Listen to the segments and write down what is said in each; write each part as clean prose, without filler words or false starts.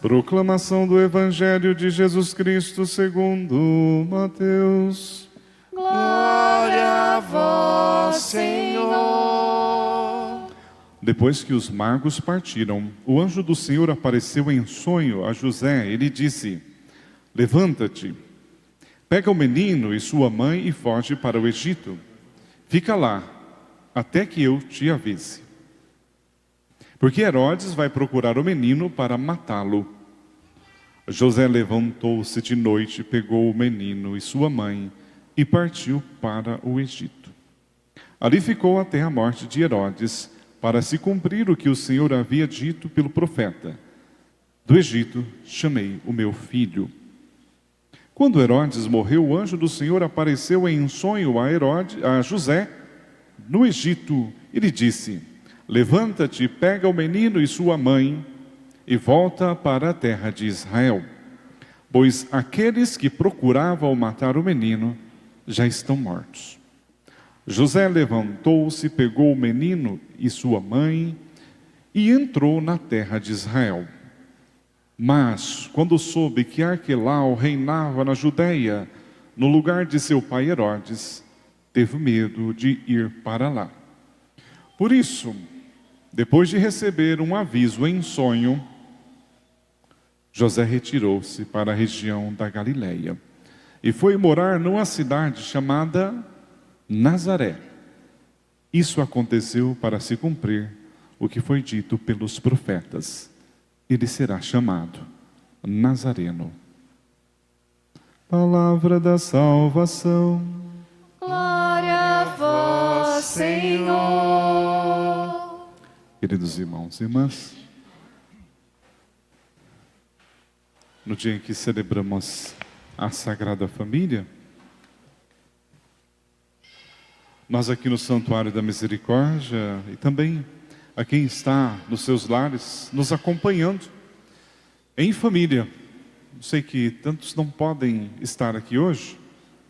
Proclamação do Evangelho de Jesus Cristo segundo Mateus. Glória a vós, Senhor. Depois que os magos partiram, o anjo do Senhor apareceu em sonho a José. Ele disse: levanta-te, pega o menino e sua mãe e foge para o Egito. Fica lá, até que eu te avise. Porque Herodes vai procurar o menino para matá-lo. José levantou-se de noite, pegou o menino e sua mãe e partiu para o Egito. Ali ficou até a morte de Herodes, para se cumprir o que o Senhor havia dito pelo profeta: do Egito chamei o meu filho. Quando Herodes morreu, o anjo do Senhor apareceu em sonho a José no Egito e lhe disse: levanta-te, pega o menino e sua mãe e volta para a terra de Israel, pois aqueles que procuravam matar o menino já estão mortos. José levantou-se, pegou o menino e sua mãe e entrou na terra de Israel. Mas, quando soube que Arquelau reinava na Judeia, no lugar de seu pai Herodes, teve medo de ir para lá. Por isso, depois de receber um aviso em sonho, José retirou-se para a região da Galileia e foi morar numa cidade chamada Nazaré. Isso aconteceu para se cumprir o que foi dito pelos profetas: ele será chamado Nazareno. Palavra da salvação. Glória a vós, Senhor. Queridos irmãos e irmãs, no dia em que celebramos a Sagrada Família, nós aqui no Santuário da Misericórdia e também a quem está nos seus lares, nos acompanhando em família. Sei que tantos não podem estar aqui hoje,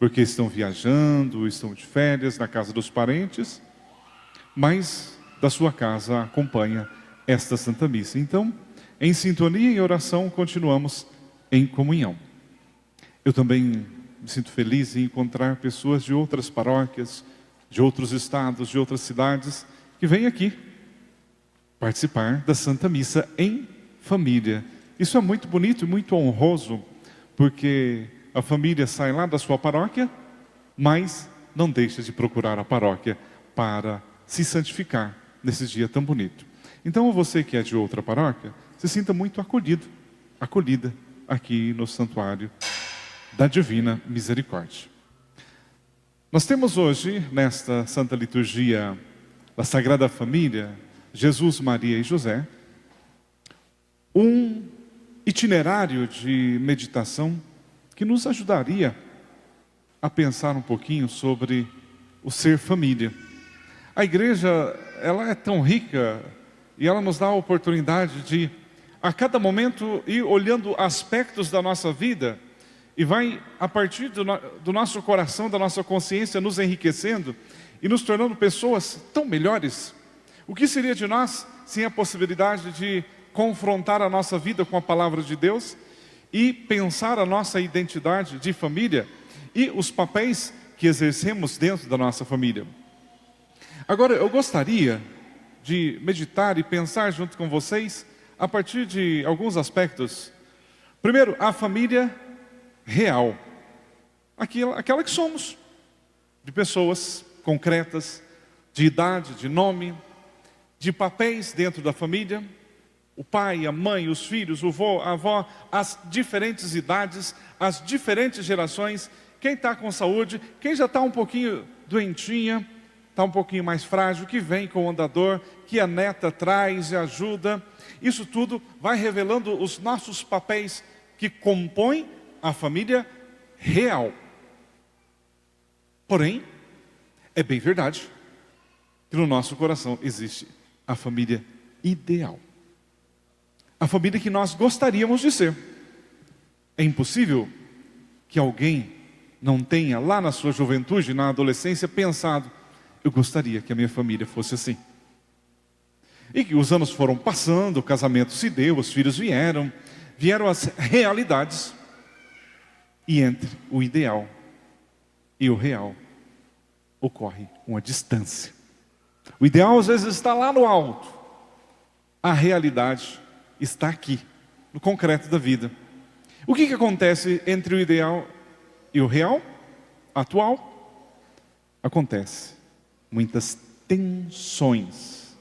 porque estão viajando, estão de férias na casa dos parentes, mas da sua casa acompanha esta Santa Missa. Então, em sintonia e em oração, continuamos em comunhão. Eu também me sinto feliz em encontrar pessoas de outras paróquias, de outros estados, de outras cidades, que vêm aqui participar da Santa Missa em família. Isso é muito bonito e muito honroso, porque a família sai lá da sua paróquia, mas não deixa de procurar a paróquia para se santificar nesse dia tão bonito. Então, você que é de outra paróquia, se sinta muito acolhida aqui no Santuário da Divina Misericórdia. Nós temos hoje, nesta Santa Liturgia da Sagrada Família, Jesus, Maria e José, um itinerário de meditação que nos ajudaria a pensar um pouquinho sobre o ser família. A igreja, ela é tão rica e ela nos dá a oportunidade de, a cada momento, ir olhando aspectos da nossa vida e vai, a partir do nosso coração, da nossa consciência, nos enriquecendo e nos tornando pessoas tão melhores. O que seria de nós sem a possibilidade de confrontar a nossa vida com a palavra de Deus e pensar a nossa identidade de família e os papéis que exercemos dentro da nossa família? Agora, eu gostaria de meditar e pensar junto com vocês a partir de alguns aspectos. Primeiro, a família real, aquela que somos, de pessoas concretas, de idade, de nome, de papéis dentro da família, o pai, a mãe, os filhos, o vô, a avó, as diferentes idades, as diferentes gerações, quem está com saúde, quem já está um pouquinho doentinha, está um pouquinho mais frágil, que vem com o andador, que a neta traz e ajuda. Isso tudo vai revelando os nossos papéis que compõem a família real. Porém, é bem verdade que no nosso coração existe a família ideal. A família que nós gostaríamos de ser. É impossível que alguém não tenha lá na sua juventude, na adolescência, pensado: eu gostaria que a minha família fosse assim. E que os anos foram passando, o casamento se deu, os filhos vieram, vieram as realidades, e entre o ideal e o real ocorre uma distância. O ideal às vezes está lá no alto, a realidade está aqui, no concreto da vida. O que acontece entre o ideal e o real, atual? Acontece muitas tensões.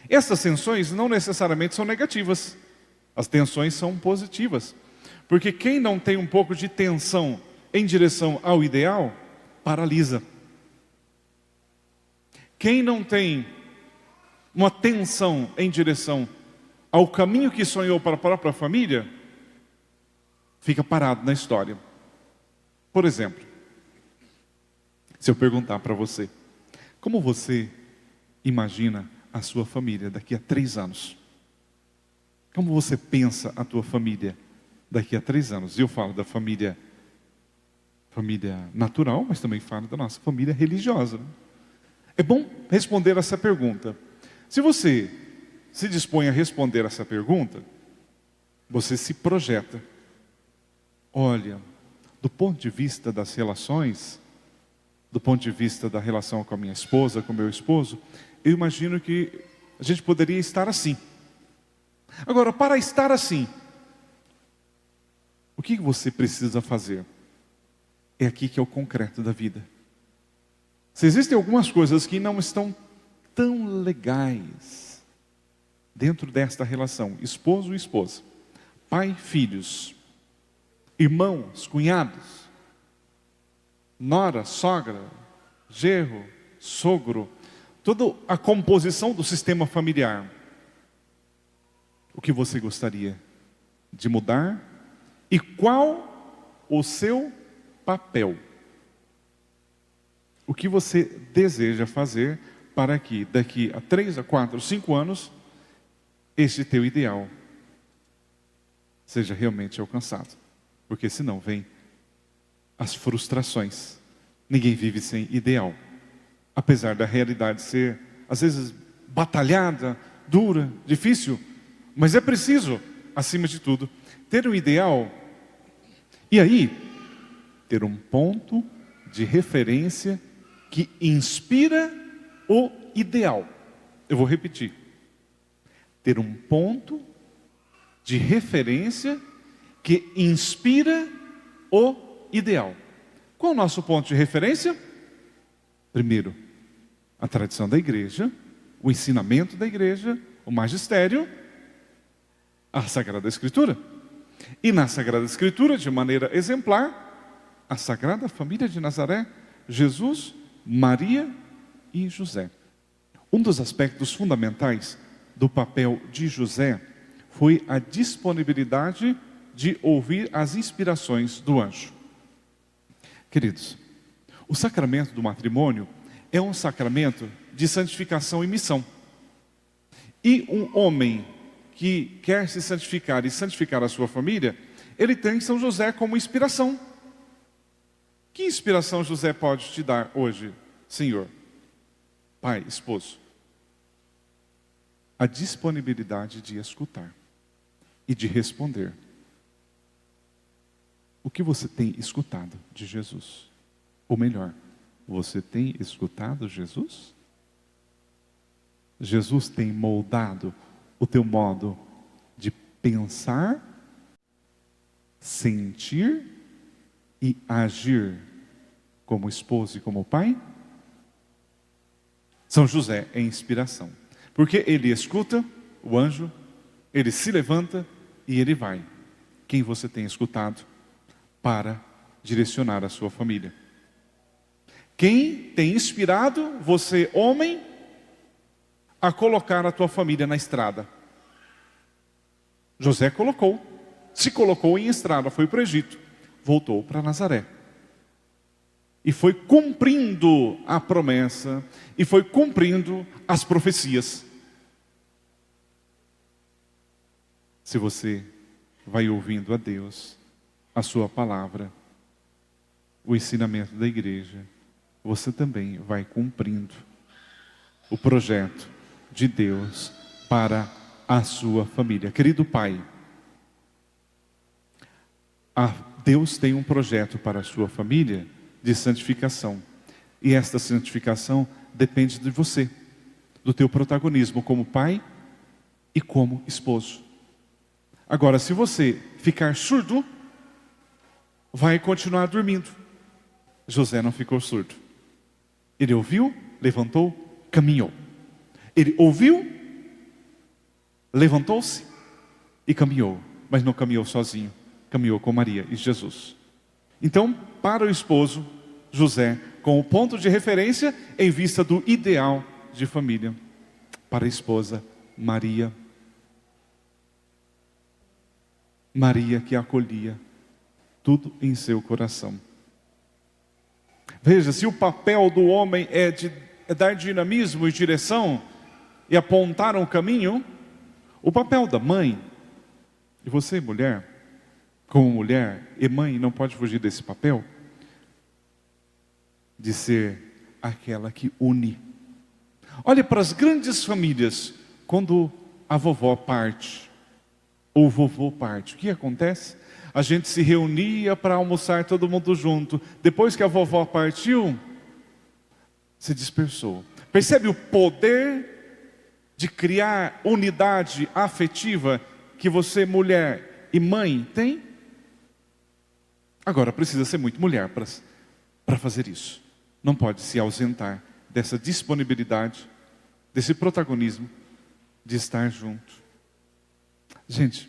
Essas tensões não necessariamente são negativas, as tensões são positivas. Porque quem não tem um pouco de tensão em direção ao ideal, paralisa. Quem não tem uma tensão em direção ao caminho que sonhou para a própria família, fica parado na história. Por exemplo, se eu perguntar para você, como você imagina a sua família daqui a 3 anos? Como você pensa a tua família daqui a 3 anos? E eu falo da família natural, mas também falo da nossa família religiosa, né? É bom responder essa pergunta. Se você se dispõe a responder essa pergunta, você se projeta. Olha, do ponto de vista das relações, do ponto de vista da relação com a minha esposa, com o meu esposo, eu imagino que a gente poderia estar assim. Agora, para estar assim, o que você precisa fazer? É aqui que é o concreto da vida. Se existem algumas coisas que não estão tão legais dentro desta relação, esposo e esposa, pai, filhos, irmãos, cunhados, nora, sogra, genro, sogro, toda a composição do sistema familiar, o que você gostaria de mudar e qual o seu papel? O que você deseja fazer para que daqui a 3, a 4, 5 anos, este teu ideal seja realmente alcançado? Porque senão vem as frustrações. Ninguém vive sem ideal. Apesar da realidade ser, às vezes, batalhada, dura, difícil, mas é preciso, acima de tudo, ter um ideal e aí ter um ponto de referência que inspira o ideal. Eu vou repetir. Ter um ponto de referência que inspira o ideal. Qual é o nosso ponto de referência? Primeiro, a tradição da igreja, o ensinamento da igreja, o magistério, a Sagrada Escritura. E na Sagrada Escritura, de maneira exemplar, a Sagrada Família de Nazaré, Jesus, Maria e José. Um dos aspectos fundamentais do papel de José foi a disponibilidade de ouvir as inspirações do anjo. Queridos, o sacramento do matrimônio é um sacramento de santificação e missão. E um homem que quer se santificar e santificar a sua família, ele tem São José como inspiração. Que inspiração José pode te dar hoje, Senhor? Pai, esposo. A disponibilidade de escutar e de responder. O que você tem escutado de Jesus? Ou melhor, você tem escutado Jesus? Jesus tem moldado o teu modo de pensar, sentir e agir como esposo e como pai? São José é inspiração, porque ele escuta o anjo, ele se levanta e ele vai. Quem você tem escutado para direcionar a sua família? Quem tem inspirado você, homem, a colocar a tua família na estrada? José se colocou em estrada, foi para o Egito, voltou para Nazaré. E foi cumprindo a promessa, e foi cumprindo as profecias. Se você vai ouvindo a Deus, a sua palavra, o ensinamento da igreja, você também vai cumprindo o projeto de Deus para a sua família. Querido Pai, Deus tem um projeto para a sua família de santificação. E esta santificação depende de você, do teu protagonismo como pai e como esposo. Agora, se você ficar surdo, vai continuar dormindo. José não ficou surdo. Ele ouviu, levantou, caminhou. Ele ouviu, levantou-se e caminhou. Mas não caminhou sozinho, caminhou com Maria e Jesus. Então, para o esposo, José, com o ponto de referência em vista do ideal de família. Para a esposa, Maria. Maria que acolhia tudo em seu coração. Veja, se o papel do homem é dar dinamismo e direção e apontar um caminho, o papel da mãe, e você mulher, como mulher e mãe, não pode fugir desse papel, de ser aquela que une. Olhe para as grandes famílias, quando a vovó parte, ou o vovô parte, o que acontece? A gente se reunia para almoçar todo mundo junto. Depois que a vovó partiu, se dispersou. Percebe o poder de criar unidade afetiva que você, mulher e mãe, tem? Agora, precisa ser muito mulher para fazer isso. Não pode se ausentar dessa disponibilidade, desse protagonismo de estar junto. Gente,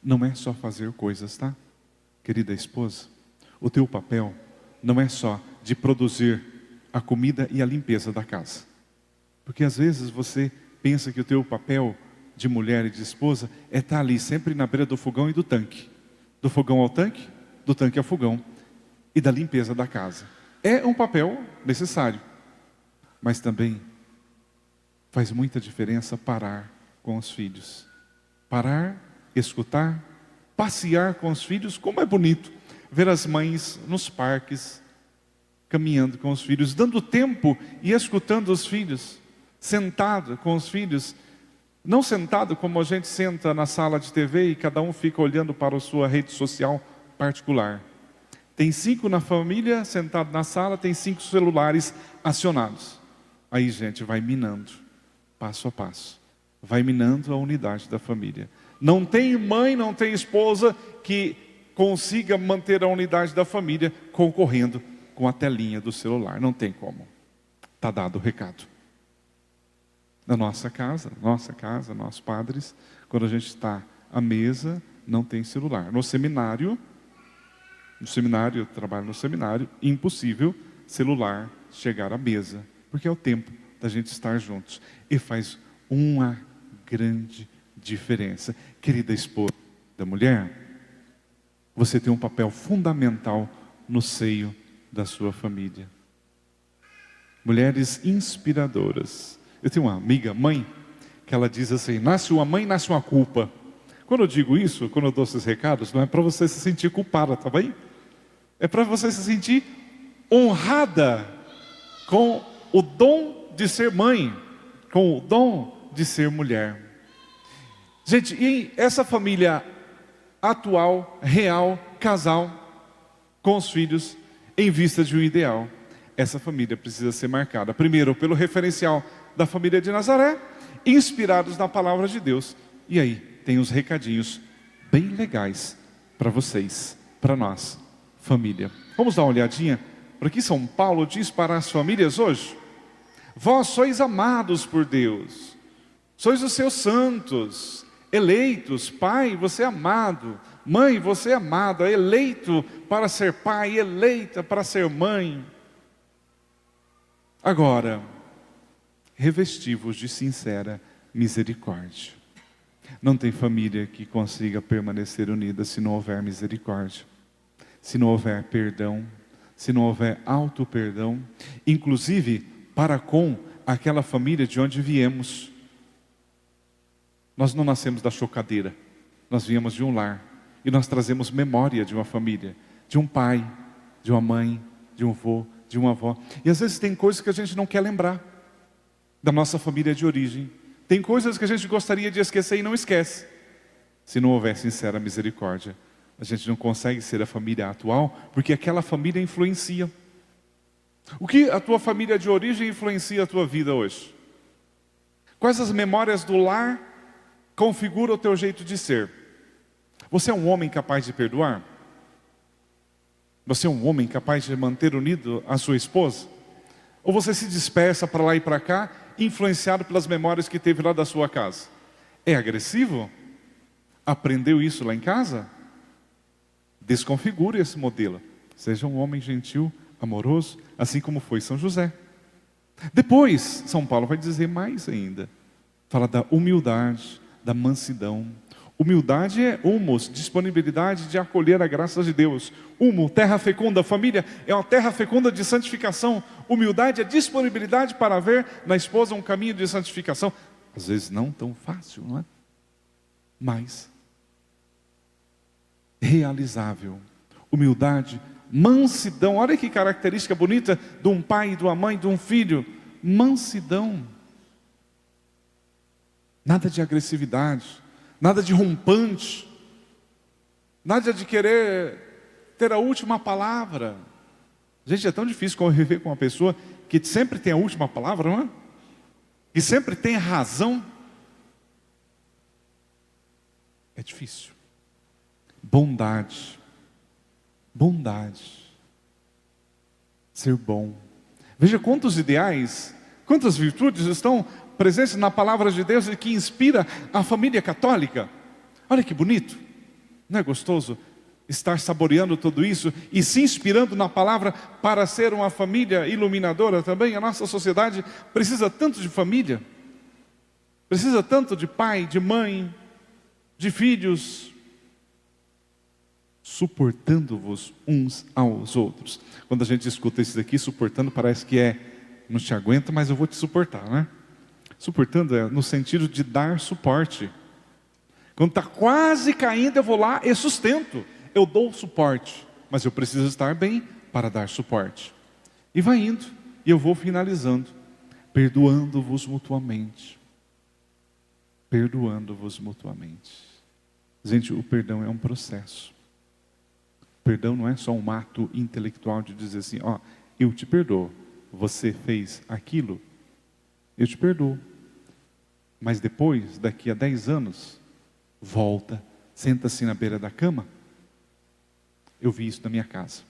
não é só fazer coisas, tá? Querida esposa, o teu papel não é só de produzir a comida e a limpeza da casa. Porque às vezes você pensa que o teu papel de mulher e de esposa é estar ali sempre na beira do fogão e do tanque. Do fogão ao tanque, do tanque ao fogão e da limpeza da casa. É um papel necessário, mas também faz muita diferença parar com os filhos. Parar, escutar, passear com os filhos. Como é bonito ver as mães nos parques, caminhando com os filhos, dando tempo e escutando os filhos, sentado com os filhos, não sentado como a gente senta na sala de TV e cada um fica olhando para a sua rede social particular. Tem 5 na família, sentado na sala, tem 5 celulares acionados. Aí, gente, vai minando, passo a passo. Vai minando a unidade da família. Não tem mãe, não tem esposa que consiga manter a unidade da família concorrendo com a telinha do celular. Não tem como. Está dado o recado. Na nossa casa, nós padres, quando a gente está à mesa, não tem celular. No seminário, eu trabalho no seminário, impossível celular chegar à mesa, porque é o tempo da gente estar juntos. E faz uma grande diferença. Querida esposa da mulher, você tem um papel fundamental no seio da sua família. Mulheres inspiradoras. Eu tenho uma amiga mãe, que ela diz assim: nasce uma mãe, nasce uma culpa. Quando eu digo isso, quando eu dou esses recados, não é para você se sentir culpada, tá bem? É para você se sentir honrada com o dom de ser mãe, com o dom de ser mulher. Gente, e essa família atual, real, casal, com os filhos, em vista de um ideal, essa família precisa ser marcada, primeiro, pelo referencial da família de Nazaré, inspirados na palavra de Deus. E aí, tem os recadinhos bem legais para vocês, para nós, família. Vamos dar uma olhadinha para o que São Paulo diz para as famílias hoje? Vós sois amados por Deus, sois os seus santos, eleitos. Pai, você é amado. Mãe, você é amada, eleito para ser pai, eleita para ser mãe. Agora, revesti-vos de sincera misericórdia. Não tem família que consiga permanecer unida se não houver misericórdia, se não houver perdão, se não houver auto-perdão, inclusive para com aquela família de onde viemos. Nós não nascemos da chocadeira, nós viemos de um lar, e nós trazemos memória de uma família, de um pai, de uma mãe, de um avô, de uma avó. E às vezes tem coisas que a gente não quer lembrar da nossa família de origem. Tem coisas que a gente gostaria de esquecer e não esquece. Se não houver sincera misericórdia, A gente não consegue ser a família atual, porque aquela família influencia. O que a tua família de origem influencia a tua vida hoje? Quais as memórias do lar configuram o teu jeito de ser? Você é um homem capaz de perdoar? Você é um homem capaz de manter unido a sua esposa? Ou você se dispersa para lá e para cá, influenciado pelas memórias que teve lá da sua casa? É agressivo? Aprendeu isso lá em casa? Desconfigure esse modelo. Seja um homem gentil, amoroso, assim como foi São José. Depois, São Paulo vai dizer mais ainda. Fala da humildade, da mansidão. Humildade é humus, disponibilidade de acolher a graça de Deus. Humo, terra fecunda, família é uma terra fecunda de santificação. Humildade é disponibilidade para ver na esposa um caminho de santificação. Às vezes não tão fácil, não é? Mas realizável. Humildade, mansidão. Olha que característica bonita de um pai, de uma mãe, de um filho. Mansidão. Nada de agressividade. Nada de rompante. Nada de querer ter a última palavra. Gente, é tão difícil conviver com uma pessoa que sempre tem a última palavra, não é? Que sempre tem razão. É difícil. Bondade. Bondade. Ser bom. Veja quantos ideais, quantas virtudes estão presentes na palavra de Deus e que inspira a família católica. Olha que bonito. Não é gostoso estar saboreando tudo isso e se inspirando na palavra para ser uma família iluminadora também? A nossa sociedade precisa tanto de família. Precisa tanto de pai, de mãe, de filhos, suportando-vos uns aos outros. Quando a gente escuta isso daqui, suportando, parece que não te aguento, mas eu vou te suportar, né? Suportando é no sentido de dar suporte. Quando está quase caindo, eu vou lá e sustento. Eu dou suporte, mas eu preciso estar bem para dar suporte. E vai indo, e eu vou finalizando. Perdoando-vos mutuamente. Perdoando-vos mutuamente. Gente, o perdão é um processo. O perdão não é só um ato intelectual de dizer assim, ó, eu te perdoo, você fez aquilo, eu te perdoo. Mas depois, daqui a 10 anos, volta, senta-se na beira da cama. Eu vi isso na minha casa.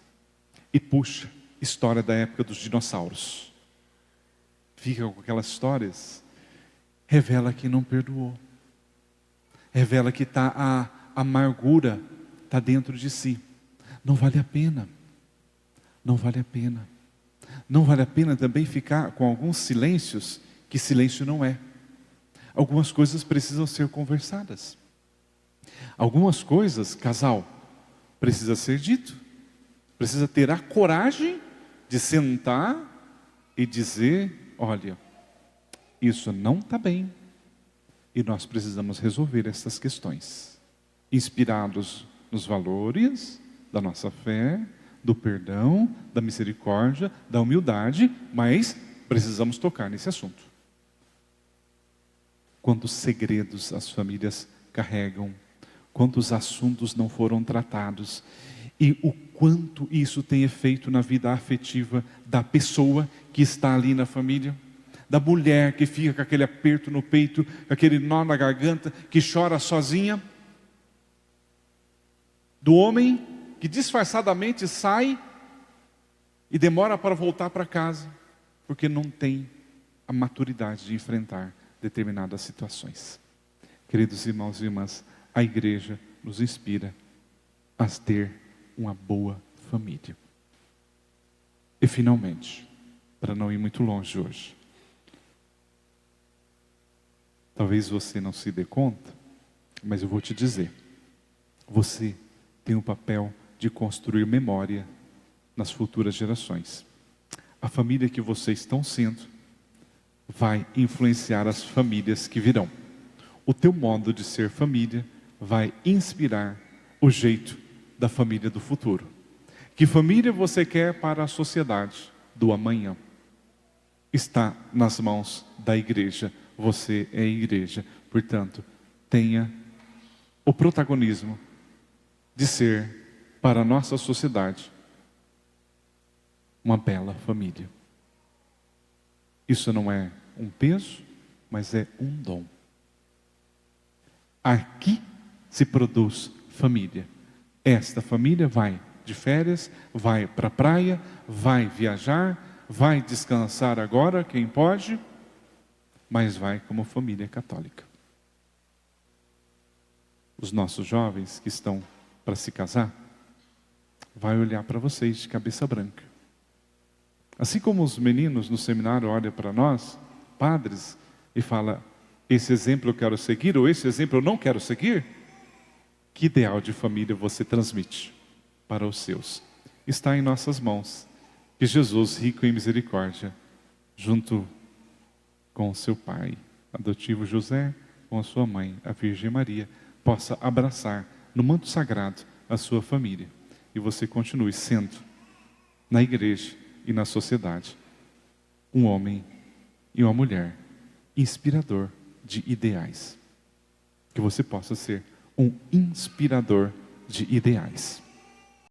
E puxa, história da época dos dinossauros. Fica com aquelas histórias, revela que não perdoou. Revela que a amargura está dentro de si. Não vale a pena. Não vale a pena. Não vale a pena também ficar com alguns silêncios, que silêncio não é. Algumas coisas precisam ser conversadas. Algumas coisas, casal, precisa ser dito. Precisa ter a coragem de sentar e dizer, olha, isso não está bem. E nós precisamos resolver essas questões. Inspirados nos valores da nossa fé, do perdão, da misericórdia, da humildade, mas precisamos tocar nesse assunto. Quantos segredos as famílias carregam, quantos assuntos não foram tratados, e o quanto isso tem efeito na vida afetiva da pessoa que está ali na família, da mulher que fica com aquele aperto no peito, aquele nó na garganta, que chora sozinha, do homem que disfarçadamente sai e demora para voltar para casa, porque não tem a maturidade de enfrentar determinadas situações. Queridos irmãos e irmãs, a igreja nos inspira a ter uma boa família. E finalmente, para não ir muito longe hoje, talvez você não se dê conta, mas eu vou te dizer, você tem o papel de construir memória nas futuras gerações. A família que vocês estão sendo vai influenciar as famílias que virão. O teu modo de ser família vai inspirar o jeito da família do futuro. Que família você quer para a sociedade do amanhã? Está nas mãos da igreja. Você é a igreja. Portanto, tenha o protagonismo de ser, para a nossa sociedade, uma bela família. Isso não é um peso, mas é um dom. Aqui se produz família. Esta família vai de férias, vai para a praia, vai viajar, vai descansar agora, quem pode, mas vai como família católica. Os nossos jovens que estão para se casar, vai olhar para vocês de cabeça branca. Assim como os meninos no seminário olham para nós, padres, e falam, esse exemplo eu quero seguir, ou esse exemplo eu não quero seguir, que ideal de família você transmite para os seus? Está em nossas mãos. Que Jesus, rico em misericórdia, junto com o seu pai adotivo José, com a sua mãe, a Virgem Maria, possa abraçar no manto sagrado a sua família. E você continue sendo, na igreja e na sociedade, um homem e uma mulher inspirador de ideais. Que você possa ser um inspirador de ideais.